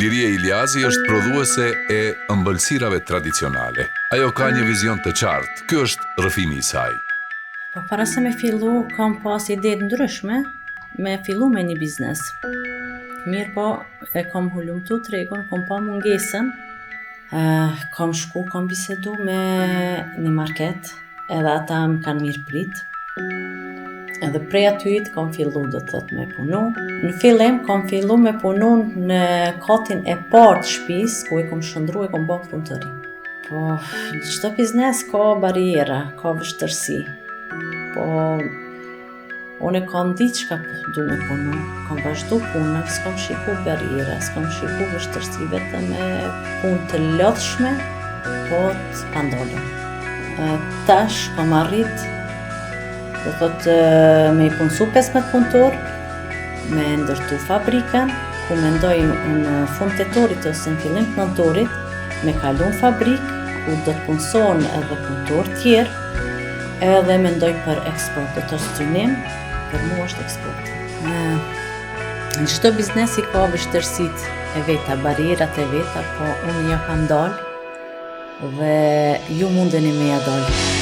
Liria Iliazi është prodhuese e ëmbëlsirave tradicionale. Ajo ka një vizion të qartë. Ky është rrëfimi i saj. Po para se me fillu, kam pas ide të ndryshme me fillu me një biznes. Mirë po, e kam hulumtu tregun, kam pa mungesën, kam shku, kam bisedu me një market, edhe ata më kanë mirë prit. Edhe prej atyit kam fillu do të thot me punu. Në fillim kam fillu me punu në katin e parë të shtëpis, ku e kam shëndru, e kam bërë punëtëri. Po, çdo biznes ka bariera, ka vështërsi. Po, unë kam ditë çka du me punu, kam vazhdu punën, s'kam shiku bariera, s'kam shiku vështërsi, vetëm me punë të lodhshme, po të pandolur. Tash kam arrit, do thot me i punësu 15 punëtor, me ndërtu fabrikën, ku mendoj në fund tetorit ose në fillim të nëntorit, me kalu në fabrikë, ku do të punëson edhe punëtor tjerë, edhe mendoj për eksport, do të shtynim, për mua është eksport. Në çdo biznes i ka vështërsit e veta, barierat e veta, po unë ja kam dalë dhe ju mundeni me ja dalë.